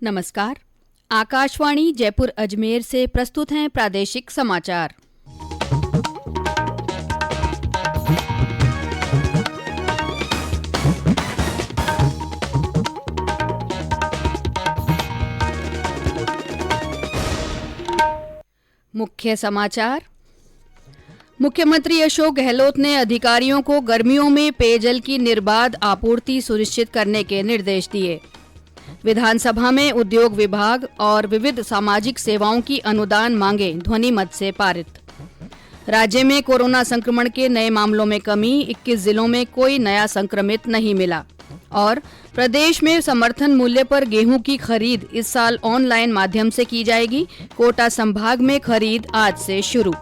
नमस्कार। आकाशवाणी जयपुर अजमेर से प्रस्तुत हैं प्रादेशिक समाचार। मुख्य समाचार। मुख्यमंत्री अशोक गहलोत ने अधिकारियों को गर्मियों में पेयजल की निर्बाध आपूर्ति सुनिश्चित करने के निर्देश दिए। विधानसभा में उद्योग विभाग और विविध सामाजिक सेवाओं की अनुदान मांगे ध्वनिमत से पारित। राज्य में कोरोना संक्रमण के नए मामलों में कमी, 21 जिलों में कोई नया संक्रमित नहीं मिला। और प्रदेश में समर्थन मूल्य पर गेहूं की खरीद इस साल ऑनलाइन माध्यम से की जाएगी। कोटा संभाग में खरीद आज से शुरू।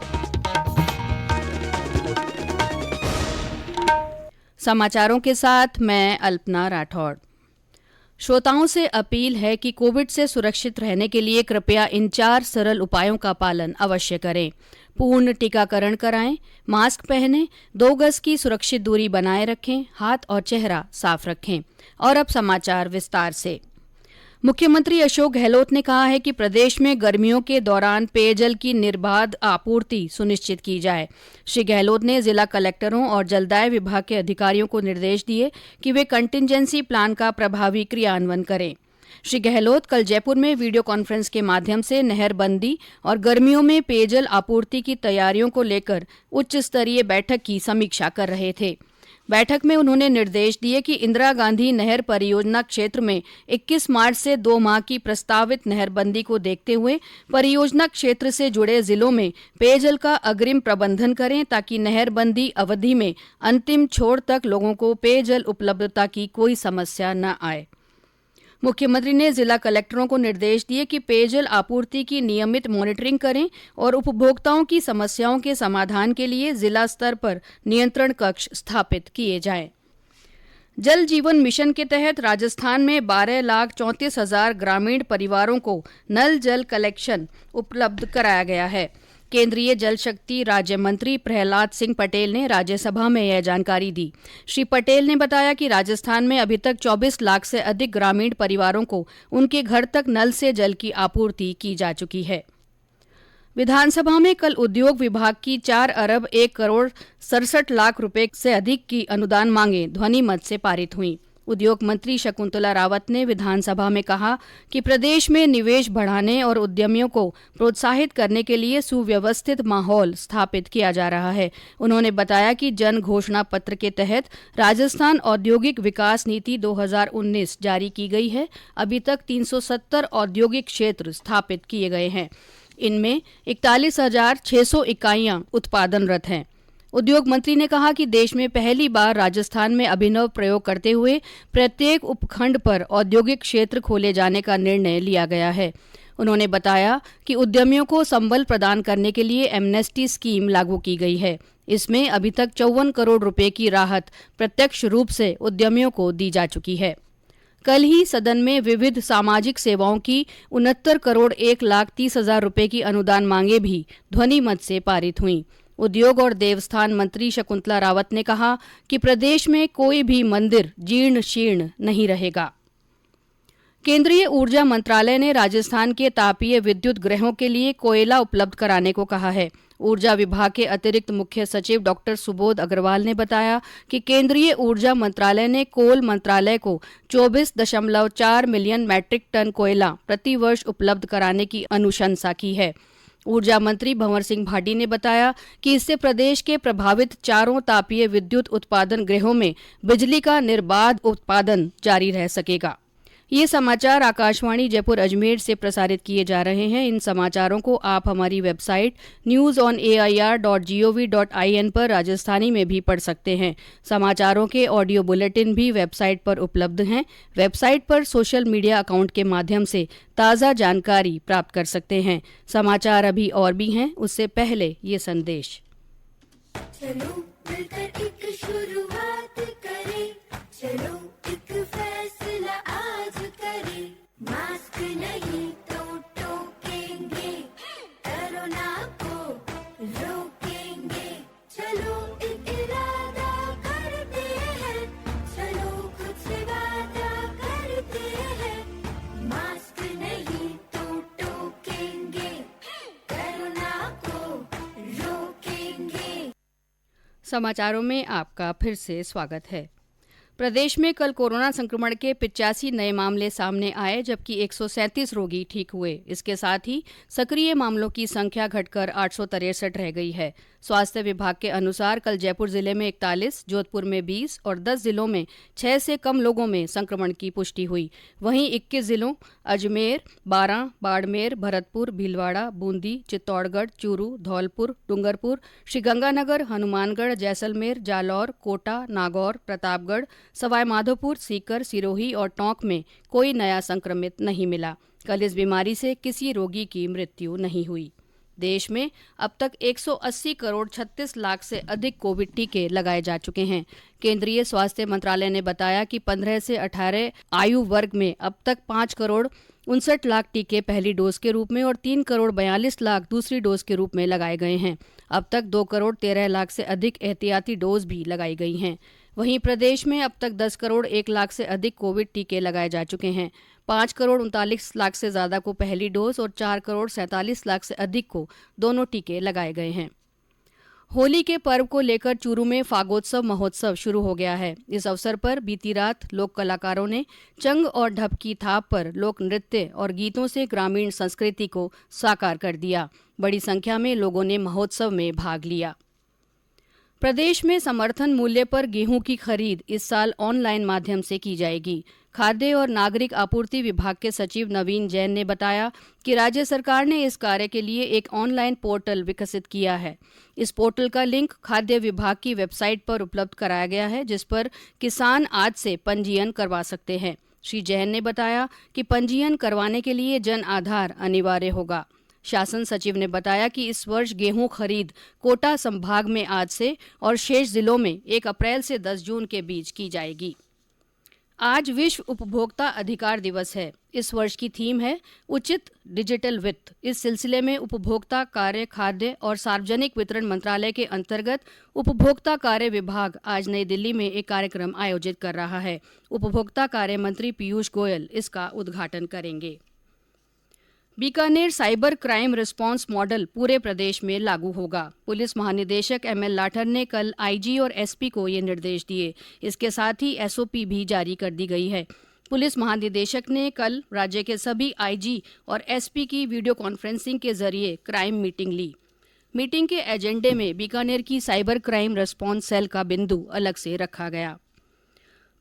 समाचारों के साथ मैं अल्पना राठौड़। श्रोताओं से अपील है कि कोविड से सुरक्षित रहने के लिए कृपया इन 4 सरल उपायों का पालन अवश्य करें। पूर्ण टीकाकरण कराएं, मास्क पहनें, 2 गज की सुरक्षित दूरी बनाए रखें, हाथ और चेहरा साफ रखें। और अब समाचार विस्तार से। मुख्यमंत्री अशोक गहलोत ने कहा है कि प्रदेश में गर्मियों के दौरान पेयजल की निर्बाध आपूर्ति सुनिश्चित की जाए। श्री गहलोत ने जिला कलेक्टरों और जलदाय विभाग के अधिकारियों को निर्देश दिए कि वे कंटिजेंसी प्लान का प्रभावी क्रियान्वयन करें। श्री गहलोत कल जयपुर में वीडियो कॉन्फ्रेंस के माध्यम से नहरबंदी और गर्मियों में पेयजल आपूर्ति की तैयारियों को लेकर उच्च स्तरीय बैठक की समीक्षा कर रहे थे। बैठक में उन्होंने निर्देश दिए कि इंदिरा गांधी नहर परियोजना क्षेत्र में 21 मार्च से 2 माह की प्रस्तावित नहरबंदी को देखते हुए परियोजना क्षेत्र से जुड़े जिलों में पेयजल का अग्रिम प्रबंधन करें ताकि नहरबंदी अवधि में अंतिम छोर तक लोगों को पेयजल उपलब्धता की कोई समस्या न आए। मुख्यमंत्री ने जिला कलेक्टरों को निर्देश दिए कि पेयजल आपूर्ति की नियमित मॉनिटरिंग करें और उपभोक्ताओं की समस्याओं के समाधान के लिए जिला स्तर पर नियंत्रण कक्ष स्थापित किए जाएं। जल जीवन मिशन के तहत राजस्थान में 12,34,000 ग्रामीण परिवारों को नल जल कलेक्शन उपलब्ध कराया गया है। केंद्रीय जल शक्ति राज्य मंत्री प्रहलाद सिंह पटेल ने राज्यसभा में यह जानकारी दी। श्री पटेल ने बताया कि राजस्थान में अभी तक 24 लाख से अधिक ग्रामीण परिवारों को उनके घर तक नल से जल की आपूर्ति की जा चुकी है। विधानसभा में कल उद्योग विभाग की 4 अरब 1 करोड़ 67 लाख रुपए से अधिक की अनुदान मांगे ध्वनिमत से पारित हुई। उद्योग मंत्री शकुंतला रावत ने विधानसभा में कहा कि प्रदेश में निवेश बढ़ाने और उद्यमियों को प्रोत्साहित करने के लिए सुव्यवस्थित माहौल स्थापित किया जा रहा है। उन्होंने बताया कि जन घोषणा पत्र के तहत राजस्थान औद्योगिक विकास नीति 2019 जारी की गई है। अभी तक 370 औद्योगिक क्षेत्र स्थापित किए गए हैं। इनमें 41,600 इकाइयां उत्पादनरत हैं। उद्योग मंत्री ने कहा कि देश में पहली बार राजस्थान में अभिनव प्रयोग करते हुए प्रत्येक उपखंड पर औद्योगिक क्षेत्र खोले जाने का निर्णय लिया गया है। उन्होंने बताया कि उद्यमियों को संबल प्रदान करने के लिए एमनेस्टी स्कीम लागू की गई है। इसमें अभी तक 54 करोड़ रुपए की राहत प्रत्यक्ष रूप से उद्यमियों को दी जा चुकी है। कल ही सदन में विविध सामाजिक सेवाओं की 69 करोड़ 1,30,000 रुपए की अनुदान मांगे भी ध्वनिमत से पारित हुई। उद्योग और देवस्थान मंत्री शकुंतला रावत ने कहा कि प्रदेश में कोई भी मंदिर जीर्ण शीर्ण नहीं रहेगा। केंद्रीय ऊर्जा मंत्रालय ने राजस्थान के तापीय विद्युत गृहों के लिए कोयला उपलब्ध कराने को कहा है। ऊर्जा विभाग के अतिरिक्त मुख्य सचिव डॉक्टर सुबोध अग्रवाल ने बताया कि केंद्रीय ऊर्जा मंत्रालय ने कोल मंत्रालय को 24.4 मिलियन मैट्रिक टन कोयला प्रति वर्ष उपलब्ध कराने की अनुशंसा की है। ऊर्जा मंत्री भंवर सिंह भाटी ने बताया कि इससे प्रदेश के प्रभावित 4 तापीय विद्युत उत्पादन गृहों में बिजली का निर्बाध उत्पादन जारी रह सकेगा। ये समाचार आकाशवाणी जयपुर अजमेर से प्रसारित किए जा रहे हैं। इन समाचारों को आप हमारी वेबसाइट newsonair.gov.in पर राजस्थानी में भी पढ़ सकते हैं। समाचारों के ऑडियो बुलेटिन भी वेबसाइट पर उपलब्ध हैं। वेबसाइट पर सोशल मीडिया अकाउंट के माध्यम से ताज़ा जानकारी प्राप्त कर सकते हैं। समाचार अभी और भी हैं, उससे पहले ये संदेश। चलो मिलकर एक शुरुआत करें, चलो एक फैसला आज करें, मास्क नहीं तो टोकेंगे, कोरोना को रोकेंगे, चलो एक इरादा करते हैं, चलो कुछ वादा करते हैं, मास्क समाचारों में आपका फिर से स्वागत है। प्रदेश में कल कोरोना संक्रमण के 85 नए मामले सामने आए, जबकि 137 रोगी ठीक हुए। इसके साथ ही सक्रिय मामलों की संख्या घटकर 863 रह गई है। स्वास्थ्य विभाग के अनुसार कल जयपुर जिले में 41, जोधपुर में 20 और 10 जिलों में 6 से कम लोगों में संक्रमण की पुष्टि हुई। वहीं 21 जिलों अजमेर, बारां, बाड़मेर, भरतपुर, भीलवाड़ा, बूंदी, चित्तौड़गढ़, चूरू, धौलपुर, डूंगरपुर, श्रीगंगानगर, हनुमानगढ़, जैसलमेर, जालौर, कोटा, नागौर, प्रतापगढ़, सवाईमाधोपुर, सीकर, सिरोही और टोंक में कोई नया संक्रमित नहीं मिला। कल इस बीमारी से किसी रोगी की मृत्यु नहीं हुई। देश में अब तक 180 करोड़ 36 लाख से अधिक कोविड टीके लगाए जा चुके हैं। केंद्रीय स्वास्थ्य मंत्रालय ने बताया कि 15 से 18 आयु वर्ग में अब तक 5 करोड़ 59 लाख टीके पहली डोज के रूप में और 3 करोड़ 42 लाख दूसरी डोज के रूप में लगाए गए हैं। अब तक 2 करोड़ 13 लाख से अधिक एहतियाती डोज भी लगाई गई हैं। वहीं प्रदेश में अब तक 10 करोड़ 1 लाख से अधिक कोविड टीके लगाए जा चुके हैं। 5 करोड़ 39 लाख से ज्यादा को पहली डोज और 4 करोड़ 47 लाख से अधिक को दोनों टीके लगाए गए हैं। होली के पर्व को लेकर चूरू में फागोत्सव महोत्सव शुरू हो गया है। इस अवसर पर बीती रात लोक कलाकारों ने चंग और ढप की थाप पर लोक नृत्य और गीतों से ग्रामीण संस्कृति को साकार कर दिया। बड़ी संख्या में लोगों ने महोत्सव में भाग लिया। प्रदेश में समर्थन मूल्य पर गेहूं की खरीद इस साल ऑनलाइन माध्यम से की जाएगी। खाद्य और नागरिक आपूर्ति विभाग के सचिव नवीन जैन ने बताया कि राज्य सरकार ने इस कार्य के लिए एक ऑनलाइन पोर्टल विकसित किया है। इस पोर्टल का लिंक खाद्य विभाग की वेबसाइट पर उपलब्ध कराया गया है, जिस पर किसान आज से पंजीयन करवा सकते हैं। श्री जैन ने बताया कि पंजीयन करवाने के लिए जन आधार अनिवार्य होगा। शासन सचिव ने बताया कि इस वर्ष गेहूं खरीद कोटा संभाग में आज से और शेष जिलों में 1 अप्रैल से 10 जून के बीच की जाएगी। आज विश्व उपभोक्ता अधिकार दिवस है। इस वर्ष की थीम है उचित डिजिटल वित्त। इस सिलसिले में उपभोक्ता कार्य, खाद्य और सार्वजनिक वितरण मंत्रालय के अंतर्गत उपभोक्ता कार्य विभाग आज नई दिल्ली में एक कार्यक्रम आयोजित कर रहा है। उपभोक्ता कार्य मंत्री पीयूष गोयल इसका उद्घाटन करेंगे। Bikaner cyber crime response model पूरे प्रदेश में लागू होगा। पुलिस महानिदेशक एमएल लाठर ने कल आईजी और एसपी को ये निर्देश दिए। इसके साथ ही एसओपी भी जारी कर दी गई है। पुलिस महानिदेशक ने कल राज्य के सभी आईजी और एसपी की वीडियो कॉन्फ्रेंसिंग के जरिए क्राइम मीटिंग ली। मीटिंग के एजेंडे में बीकानेर की साइबर क्राइम रिस्पांस सेल का बिंदु अलग से रखा गया।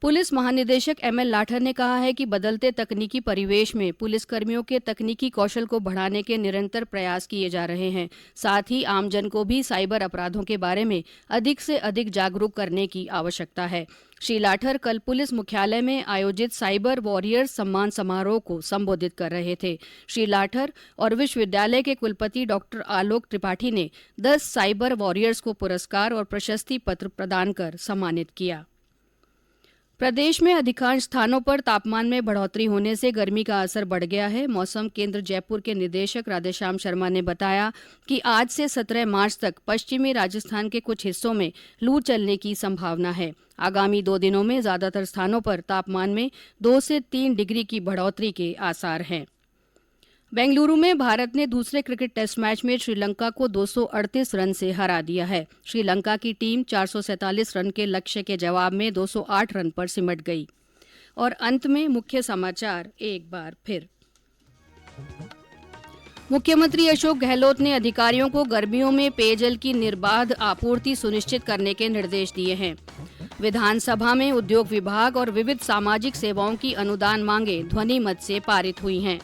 पुलिस महानिदेशक एमएल लाठर ने कहा है कि बदलते तकनीकी परिवेश में पुलिसकर्मियों के तकनीकी कौशल को बढ़ाने के निरंतर प्रयास किए जा रहे हैं। साथ ही आमजन को भी साइबर अपराधों के बारे में अधिक से अधिक जागरूक करने की आवश्यकता है। श्री लाठर कल पुलिस मुख्यालय में आयोजित साइबर वॉरियर्स सम्मान समारोह को संबोधित कर रहे थे। श्री लाठर और विश्वविद्यालय के कुलपति डॉक्टर आलोक त्रिपाठी ने 10 साइबर वॉरियर्स को पुरस्कार और प्रशस्ति पत्र प्रदान कर सम्मानित किया। प्रदेश में अधिकांश स्थानों पर तापमान में बढ़ोतरी होने से गर्मी का असर बढ़ गया है। मौसम केंद्र जयपुर के निदेशक राधेश्याम शर्मा ने बताया कि आज से 17 मार्च तक पश्चिमी राजस्थान के कुछ हिस्सों में लू चलने की संभावना है। आगामी 2 दिनों में ज्यादातर स्थानों पर तापमान में 2 से 3 डिग्री की बढ़ोतरी के आसार हैं। बेंगलुरु में भारत ने दूसरे क्रिकेट टेस्ट मैच में श्रीलंका को 238 रन से हरा दिया है। श्रीलंका की टीम 447 रन के लक्ष्य के जवाब में 208 रन पर सिमट गई। और अंत में मुख्य समाचार एक बार फिर। मुख्यमंत्री अशोक गहलोत ने अधिकारियों को गर्मियों में पेयजल की निर्बाध आपूर्ति सुनिश्चित करने के निर्देश दिए हैं। विधानसभा में उद्योग विभाग और विविध सामाजिक सेवाओं की अनुदान मांगें ध्वनि मत से पारित हुई हैं।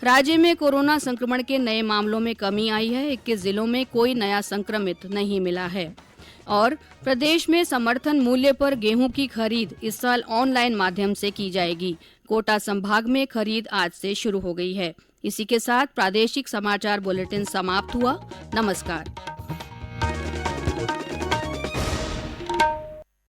राज्य में कोरोना संक्रमण के नए मामलों में कमी आई है। 21 जिलों में कोई नया संक्रमित नहीं मिला है। और प्रदेश में समर्थन मूल्य पर गेहूं की खरीद इस साल ऑनलाइन माध्यम से की जाएगी। कोटा संभाग में खरीद आज से शुरू हो गई है। इसी के साथ प्रादेशिक समाचार बुलेटिन समाप्त हुआ। नमस्कार।